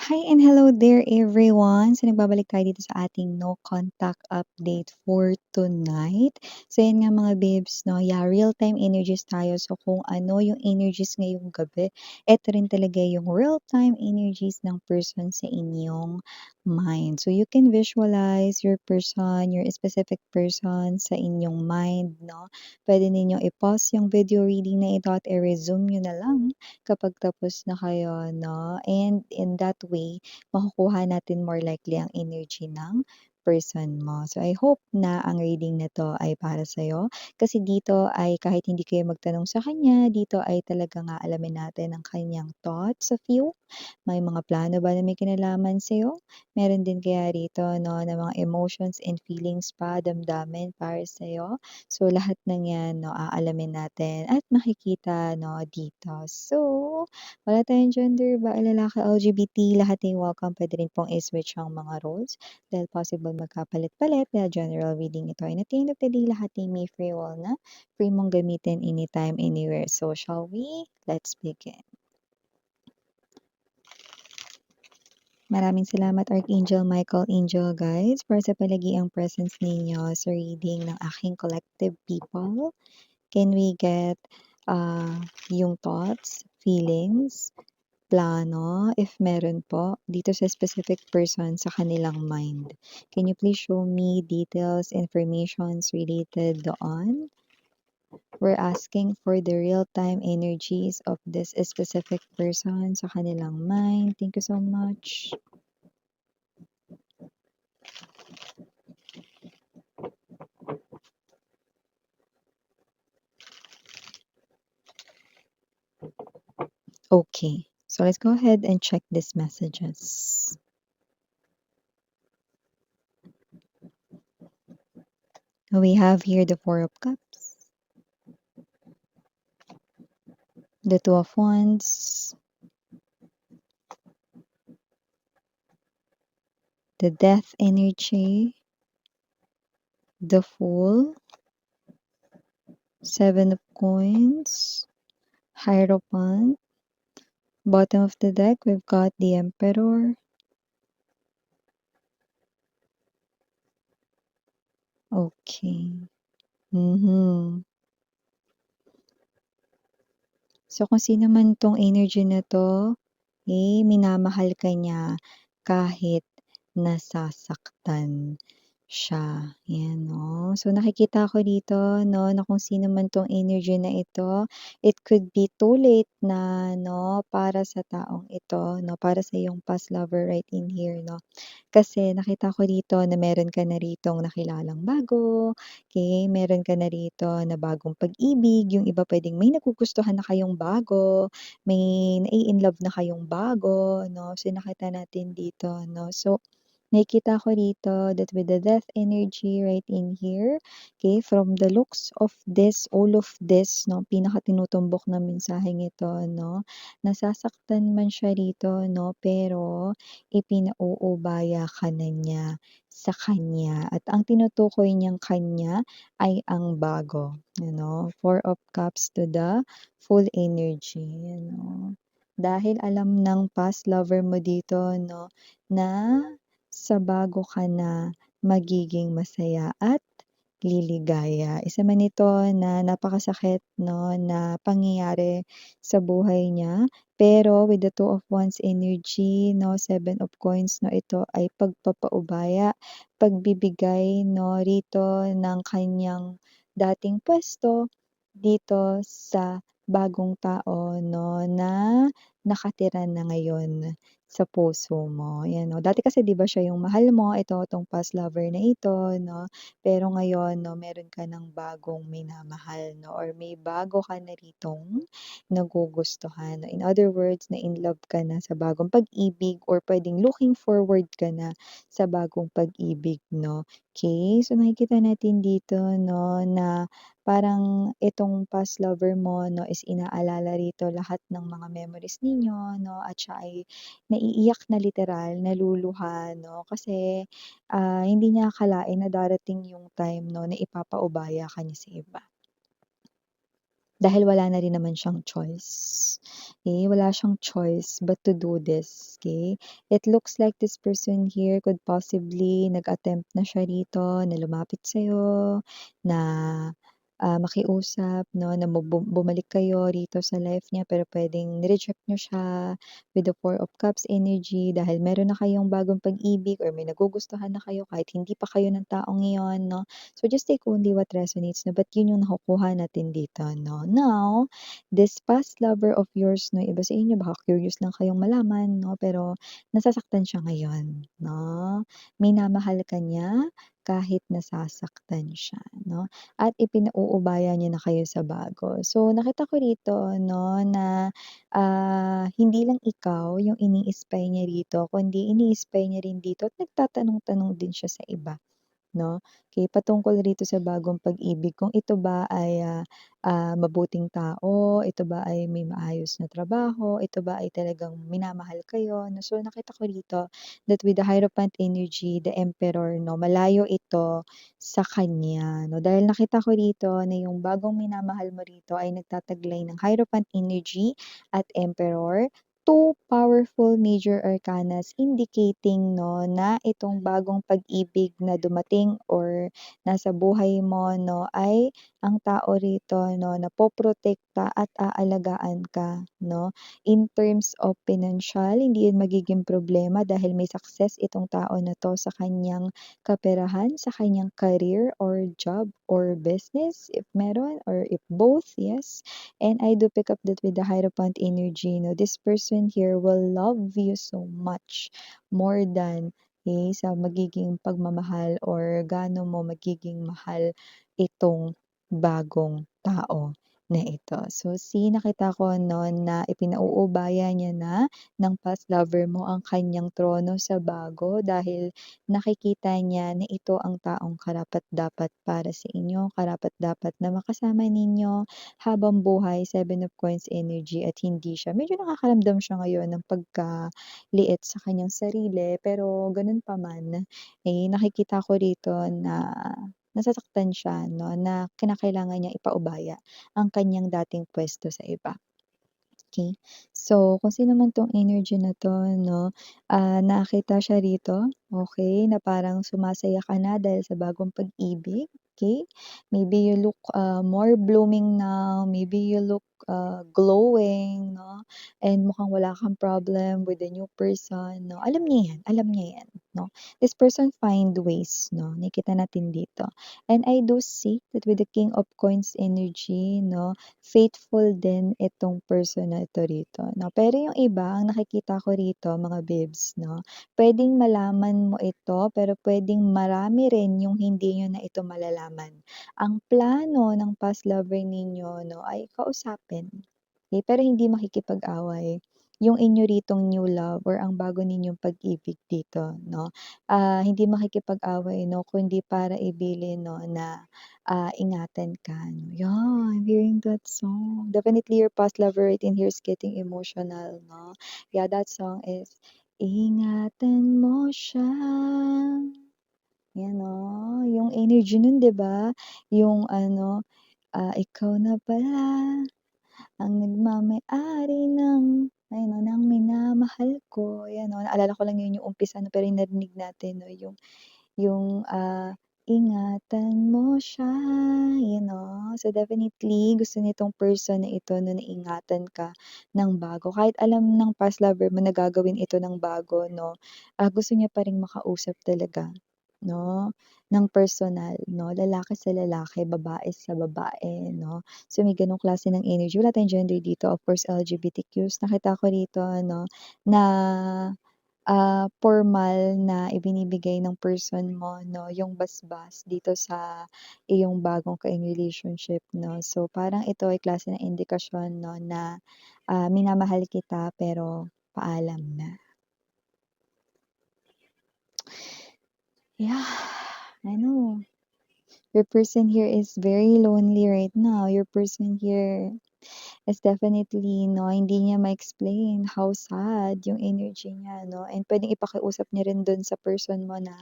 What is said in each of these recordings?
Hi and hello there everyone! So nagbabalik tayo dito sa ating no contact update for tonight. So yan nga mga babes, no, yeah, real-time energies tayo. So kung ano yung energies ngayong gabi, eto rin talaga yung real-time energies ng person sa inyong mind. So you can visualize your person, your specific person sa inyong mind, no? Pwede ninyong i-pause yung video reading na ito at i-resume nyo na lang kapag tapos na kayo, no? And in that way, makukuha natin more likely ang energy ng person mo. So I hope na ang reading na to ay para sa'yo. Kasi dito ay kahit hindi kayo magtanong sa kanya, dito ay talaga nga alamin natin ang kanyang thoughts of you. May mga plano ba na may kinalaman sa'yo? Meron din kaya rito, no, na mga emotions and feelings pa, damdamin para sa'yo. So, lahat ng yan, no, aalamin natin at makikita, no, dito. So, wala tayong gender, babae, lalaki, LGBT, lahat ay welcome. Pwede rin pong i-switch ang mga roles dahil possible magkapalit-palit dahil general reading ito. And at the end of the day, lahat ay may free will na free mong gamitin anytime, anywhere. So, shall we? Let's begin. Maraming salamat Archangel Michael, Angel guys, para sa palagiang presence ninyo sa reading ng aking collective people. Can we get yung thoughts, feelings, plano, if meron po, dito sa specific person sa kanilang mind? Can you please show me details, informations related doon? We're asking for the real-time energies of this specific person sa kanilang mind. Thank you so much. Okay, so let's go ahead and check these messages. We have here the Four of Cups, the Two of Wands, the Death energy, the Fool, Seven of Coins, Hierophant. Bottom of the deck, we've got the Emperor. Okay. So, kung sino man tong energy na to, minamahal ka niya kahit nasasaktan siya. Yan, no? So, nakikita ko dito, no, na kung sino man tong energy na ito, it could be too late na, no, para sa taong ito, no, para sa iyong past lover right in here, no? Kasi nakita ko dito na meron ka na ritong nakilalang bago, okay, meron ka na rito na bagong pag-ibig, yung iba puwedeng may nagugustuhan na kayong bago, may nai-inlove na kayong bago, 'no? So, nakita natin dito, 'no? So, nakikita ko dito that with the death energy right in here, okay, from the looks of this, all of this, 'no, pinakatinutumbok na mensaheng ito, 'no, nasasaktan man siya rito, 'no, pero ipinauubaya ka na niya sa kanya at ang tinutukoy niyang kanya ay ang bago, ano, Four of Cups to the full energy, ano. Dahil alam ng past lover mo dito, 'no, na sa bago ka na magiging masaya at liligaya. Isa man ito na napakasakit, 'no, na pangyayari sa buhay niya. Pero with the Two of Wands energy, 'no, Seven of Coins, 'no, ito ay pagpapaubaya, pagbibigay, 'no, rito ng kanyang dating puwesto dito sa bagong tao, 'no, na nakatira na ngayon sa puso mo, 'yan, 'no. Dati kasi 'di ba siya yung mahal mo, ito 'tong past lover na ito, 'no, pero ngayon, 'no, meron ka ng bagong minamahal, 'no, or may bago ka na ritong nagugustuhan. In other words, na-in-love ka na sa bagong pag-ibig or puwedeng looking forward ka na sa bagong pag-ibig, 'no. Okay, so nakikita natin dito, no, na parang itong past lover mo, 'no, is inaalala rito lahat ng mga memories ninyo, 'no, at siya ay naiiyak na literal, naluluha, 'no, kasi, hindi niya akalain na darating yung time, 'no, na ipapaubaya ka niya sa iba. dahil wala na rin naman siyang choice. Okay, wala siyang choice but to do this, okay? It looks like this person here could possibly nag-attempt na siya rito na lumapit sa'yo, na, makiusap 'no, na bumalik kayo rito sa life niya pero puwedeng ni-reject niyo siya with the Four of Cups energy dahil meron na kayong bagong pag-ibig or may nagugustuhan na kayo kahit hindi pa kayo ng taong iyon 'no. So, just take only what resonates 'no, but yun yung nakukuha natin dito 'no. Now, this past lover of yours 'no, iba sa inyo baka curious lang kayong malaman 'no, pero nasasaktan siya ngayon 'no. Minamahal ka niya kahit nasasaktan siya 'no, at ipinauubaya niya na kayo sa bago. So, nakita ko rito 'no na, hindi lang ikaw yung ini-spy niya rito kundi ini-spy niya rin dito at nagtatanong-tanong din siya sa iba. 'No, okey patungkol rito sa bagong pag-ibig kung ito ba ay, mabuting tao, ito ba ay may maayos na trabaho, ito ba ay talagang minamahal kayo 'no. So, nakita ko rito that with the Hierophant energy, the Emperor 'no, malayo ito sa kanya 'no. Dahil nakita ko rito na yung bagong minamahal mo rito ay nagtataglay ng Hierophant energy at Emperor. Two powerful major arcanas indicating 'no, na itong bagong pag-ibig na dumating or nasa buhay mo 'no, ay ang tao rito 'no, napoprotekta at aalagaan ka 'no. In terms of financial, hindi yun magiging problema dahil may success itong tao na 'to sa kanyang kaperahan, sa kanyang career or job or business if meron or if both, yes. And I do pick up that with the Hierophant energy, no, this person here will love you so much more than sa magiging pagmamahal or gaano mo magiging mahal itong bagong tao na ito. So, nakita ko no na ipinauubaya niya na ng past lover mo ang kanyang trono sa bago dahil nakikita niya na ito ang taong karapat-dapat para sa inyo, karapat-dapat na makasama ninyo habang buhay, Seven of Coins energy at hindi siya medyo nakakaramdam siya ngayon ng pagkaliit sa kanyang sarili pero ganun pa man, nakikita ko rito na nasasaktan siya 'no, na kinakailangan niyang ipaubaya ang kanyang dating puwesto sa iba. Okay. So, kung sino man 'tong energy na 'to 'no, nakita siya rito, okay na parang sumasaya ka na dahil sa bagong pag-ibig, okay. Maybe you look, more blooming now, maybe you look, glowing 'no, and mukhang wala kang problem with the new person 'no. Alam niya 'yan 'no. This person find ways 'no, nakikita natin dito. And I do see that with the King of Coins energy 'no, faithful din itong person na ito rito 'no. Pero yung iba ang nakikita ko rito mga bibs 'no, puwedeng malaman mo ito pero puwedeng marami rin yung hindi niyo na ito malalaman. Ang plano ng past lover ninyo 'no ay kausapin, pero hindi makikipag-away. Yung inyo ritong new love or ang bago ninyong pag-ibig dito 'no, hindi makikipag-away 'no kundi para ibilin 'no na ingatan ka 'no. Yeah, I'm hearing that song. Definitely your past lover right in here is getting emotional 'no. Yeah, that song is, ingatan mo siya. Yan 'no, yung energy nun 'di ba? Yung ano, ikaw na pala ang nagmamay-ari ng ano, ng minamahal ko, yan 'no. Naalala ko lang yun yung umpisa 'no, pero yung narinig natin 'no, yung ingatan mo siya, you know. So, definitely gusto nitong person na ito 'no, na ingatan ka ng bago. Kahit alam ng past lover mo na gagawin ito ng bago 'no, gusto niya pa ring makausap talaga 'no, ng personal 'no, lalaki sa lalaki, babae sa babae 'no. So, may gano'ng klase ng energy. Wala tayong gender dito, of course LGBTQs. Nakita ko rito ano, na formal na ibinibigay ng person mo 'no, yung basbas dito sa iyong bagong ka-in relationship 'no. So, parang ito ay klase ng indikasyon 'no na, minamahal kita pero paalam na. Yeah, I know. Your person here is very lonely right now. Your person here is definitely 'no, hindi niya ma-explain how sad yung energy niya 'no, and puwedeng ipakiusap niya rin dun sa person mo na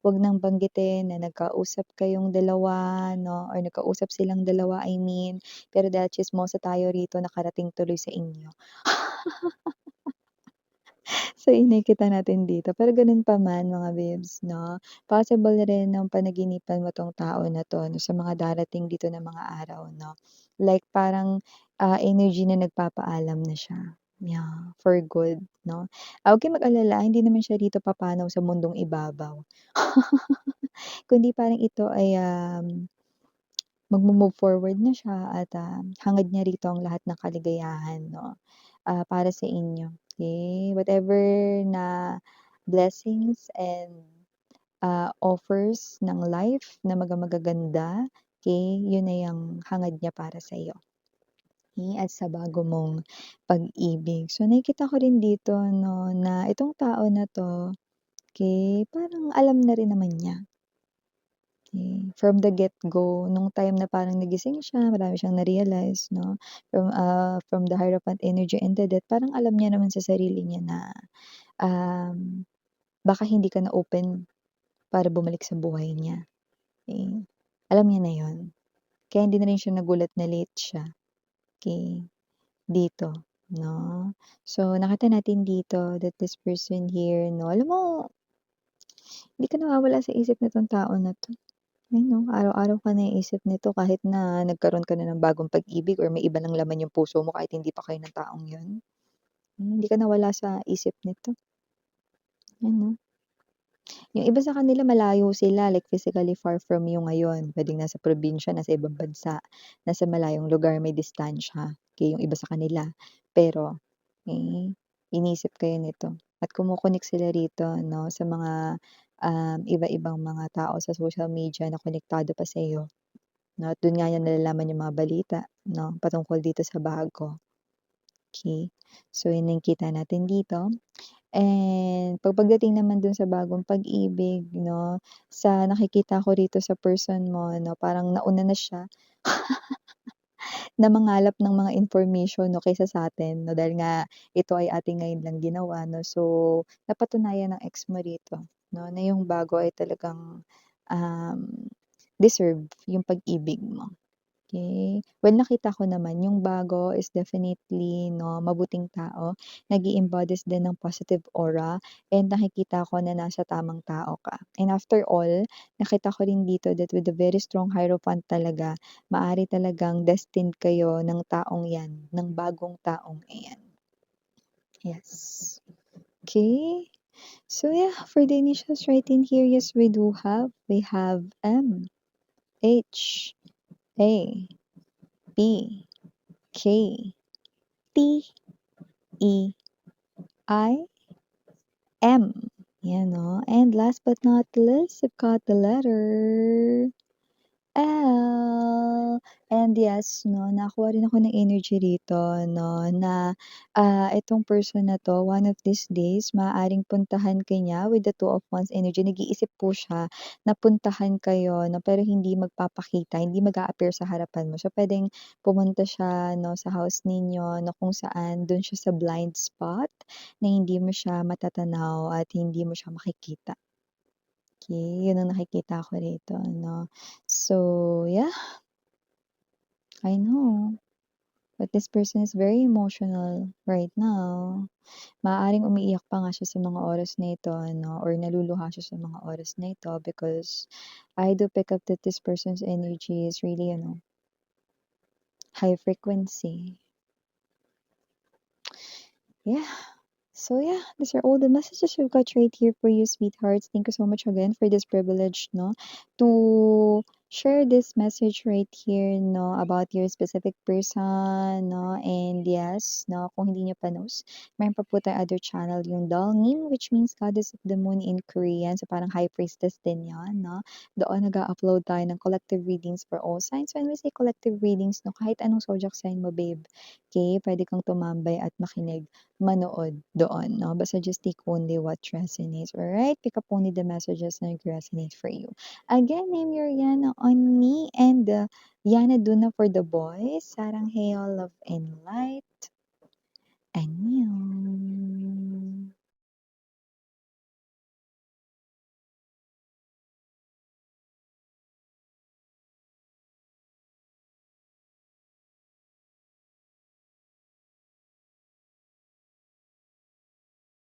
wag nang banggitin na nagkausap kayong dalawa 'no, or nagkausap silang dalawa I mean, pero dahil tsismosa tayo rito nakarating tuloy sa inyo. So, inikita natin dito. Pero gano'n pa man mga babes 'no, possible rin ng panaginipan mo 'tong tao na 'to 'no, sa mga darating dito na mga araw 'no. Like parang, energy na nagpapaalam na siya, yeah, for good 'no. Huwag kang mag-alala hindi naman siya rito papanaw sa mundong ibabaw. Kundi parang ito ay, magmo-move forward na siya at, hangad niya rito ang lahat ng kaligayahan 'no, para sa inyo, okey. Whatever na blessings and, offers ng life na magaganda, okey, yun ay ang hangad niya para sa'yo, okey, at sa bago mong pag-ibig. So, nakikita ko rin dito 'no, na itong tao na 'to, okey, parang alam na rin naman niya. From the get-go, nung time na parang nagising siya, marami siyang na-realize 'no, from the Hierophant energy and the Death, parang alam niya naman sa sarili niya na, baka hindi ka na open para bumalik sa buhay niya, eh, alam niya na yun. Kaya hindi na rin siya nagulat na late siya, okey, dito 'no. So, nakita natin dito that this person here 'no, alam mo hindi ka nawawala sa isip nitong tao na 'to. Ay 'no, araw-araw ka naiisip nito kahit na nagkaroon ka na ng bagong pag-ibig or may iba ng laman yung puso mo kahit hindi pa kayo ng taong yun. Hindi ka nawala sa isip nito, ano. Yung iba sa kanila malayo sila like physically far from you ngayon, puwedeng nasa probinsya, nasa ibang bansa, nasa malayong lugar, may distansya, okey yung iba sa kanila. Pero, eh, inisip kayo nito at kumo-connect sila rito 'no sa mga, iba-ibang mga tao sa social media na konektado pa sa'yo. 'No, at dun nga niya nalalaman yung mga balita 'no, patungkol dito sa bago, okey. So yun ang kita natin dito and pagdating naman dun sa bagong pag-ibig 'no, sa nakikita ko rito sa person mo 'no, parang nauna na siya na mangalap ng mga information 'no, kaysa sa'tin 'no, dahil nga ito ay ating ngayon lang ginawa 'no. So, napatunayan ng ex mo rito 'no, na yung bago ay talagang, um, deserve yung pag-ibig mo. Okay. Well, nakita ko naman yung bago is definitely 'no, mabuting tao, nag-i-embodies din ng positive aura and nakikita ko na nasa tamang tao ka. And after all, nakita ko rin dito that with a very strong hierophant talaga, maari talagang destined kayo ng taong 'yan, ng bagong taong iyan. Yes. Okay. So yeah, for the initials right in here, yes, we have M, H, A, B, K, T, E, I, M. Yan 'no, and last but not least, we've got the letter L. And yes 'no, nakakuha rin ako ng energy rito 'no, na, itong person na 'to one of these days maaaring puntahan ka niya with the Two of Wands energy. Nag-iisip po siya na puntahan kayo 'no, pero hindi magpapakita, hindi mag-a-appear sa harapan mo. So, puwedeng pumunta siya 'no, sa house ninyo na kung saan dun siya sa blind spot na hindi mo siya matatanaw at hindi mo siya makikita. Okey, yun ang nakikita ko rito 'no. So, yeah, I know, but this person is very emotional right now. Maaaring umiiyak pa nga siya sa mga oras na ito ano or naluluha siya sa mga oras na ito because I do pick up that this person's energy is really high frequency. Yeah. So yeah, these are all the messages we've got right here for you, sweethearts. Thank you so much again for this privilege, no, to share this message right here, no, about your specific person, no, and yes, no, kung hindi niyo pa knows, mayroon pa po tayo other channel, yung Dalngin, which means Goddess of the Moon in Korean, so parang High Priestess din yan, no. Doon nag-a-upload tayo ng collective readings for all signs. When we say collective readings, no, kahit anong zodiac sign mo, babe, okay, pwede kang tumambay at makinig manood doon 'no, basta just take only what resonates, alright? Pick up only the messages na nag-resonate for you. Again, I'm Yuriana on me and Yana Duna for the boys. Sarang Hayo, love and light. Annyeong.